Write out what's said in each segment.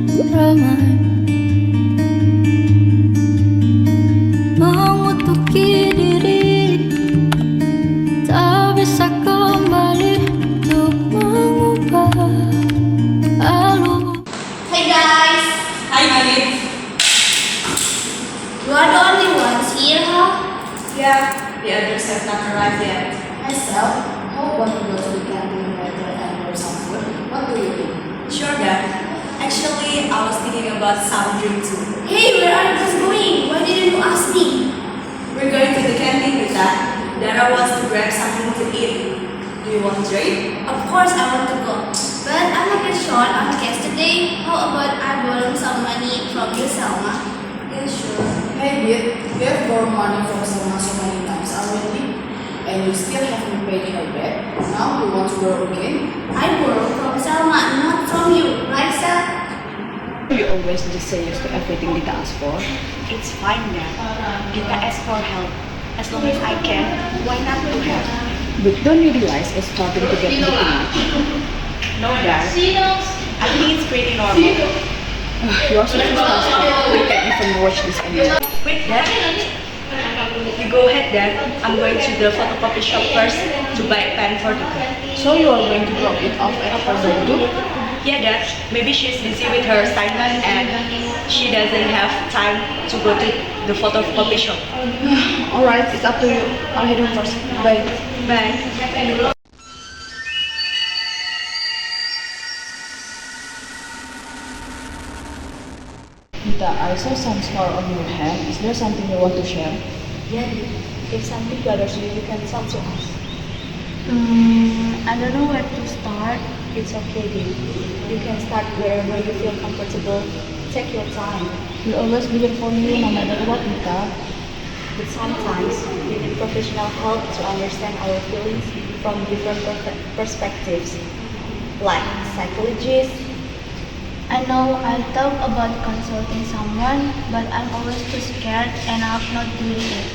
ramai mengutuki diri, tak bisa kembali untuk mengubah alur. Hey guys! Hi, Dangin. You are the only ones here, huh? Yeah, the others have not arrived yet. Myself, how about we go to the canteen later and order some food? What do you think? Sure, Dad. Actually, I was thinking about some drink too. Hey, where are you guys going? Why didn't you ask me? We're going to the canteen, Prita. Dara wants to grab something to eat. Do you want to drink? Of course I want to go. But I'm a bit short on cash today. How about I borrow some money from you, Selma? Yeah, sure. Hey Bit, you have borrowed money from someone so many times already, and you still haven't paid her back. Now you want to borrow again? I borrow from Selma, not from you, right, Sel? You always just say yes to everything Dita asks for. It's fine then. Dita asks for help. As long as I can, why not to help? But don't you realize it's starting to get difficult? No, Dad. I think it's pretty normal. You are so responsible. We can't even watch this anymore. Wait, Dad. You go ahead, Dad. I'm going to the photocopy shop first to buy a pen for Dita. So you are going to drop it off at her door too? Yeah, Dad. Maybe she's busy with her assignment and she doesn't have time to go to the photocopy shop. Alright, it's up to you. I'll head home first. Bye. Bye. Dita, I saw some scar on your hand. Is there something you want to share? Yeah, if something bothers you, you can talk to us. I don't know where to start. It's okay, dear. You can start wherever you feel comfortable. Take your time. We'll always be here for you no matter what, Dita. But sometimes we need professional help to understand our feelings from different perspectives, like psychologists. I know I thought about consulting someone, but I'm always too scared and I'm not doing it.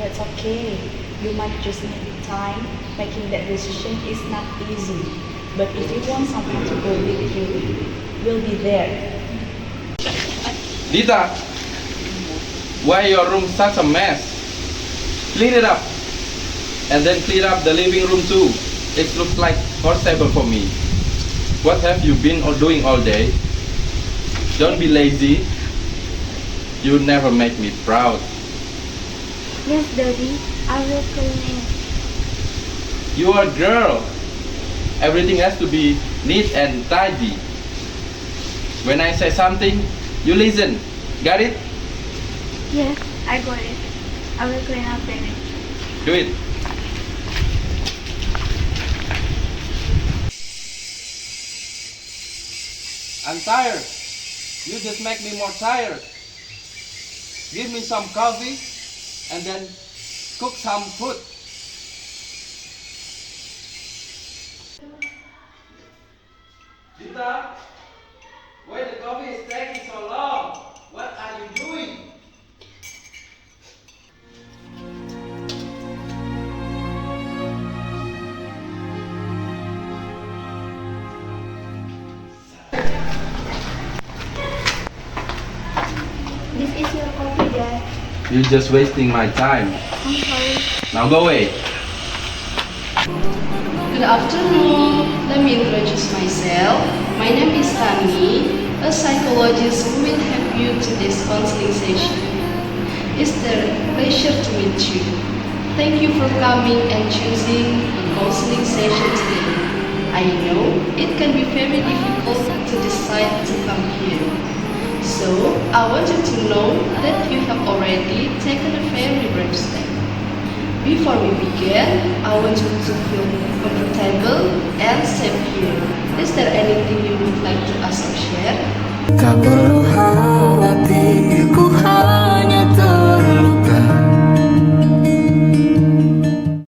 That's okay. You might just need time. Making that decision is not easy. But if you want someone to go with you, we'll be there. Dita, why your room such a mess? Clean it up. And then clean up the living room too. It looks like horse table for me. What have you been doing all day? Don't be lazy. You never make me proud. Yes, Daddy, I will clean it. You are a girl. Everything has to be neat and tidy. When I say something, you listen. Got it? Yes, I got it. I will clean up Daddy. Do it. I'm tired. You just make me more tired. Give me some coffee and then cook some food. Dita, why the coffee is taking so long? What are you doing? This is your coffee, Dad. You're just wasting my time. I'm sorry. Now go away. Good afternoon. Let me introduce myself. My name is Tani, a psychologist who will help you to this counseling session. It's a pleasure to meet you. Thank you for coming and choosing a counseling session today. I know it can be very difficult to decide to come here. So, I want you to know that you have already taken a very brave step. Before we begin, I want you to feel comfortable and safe here. Is there anything you would like to ask or share? Tak perlu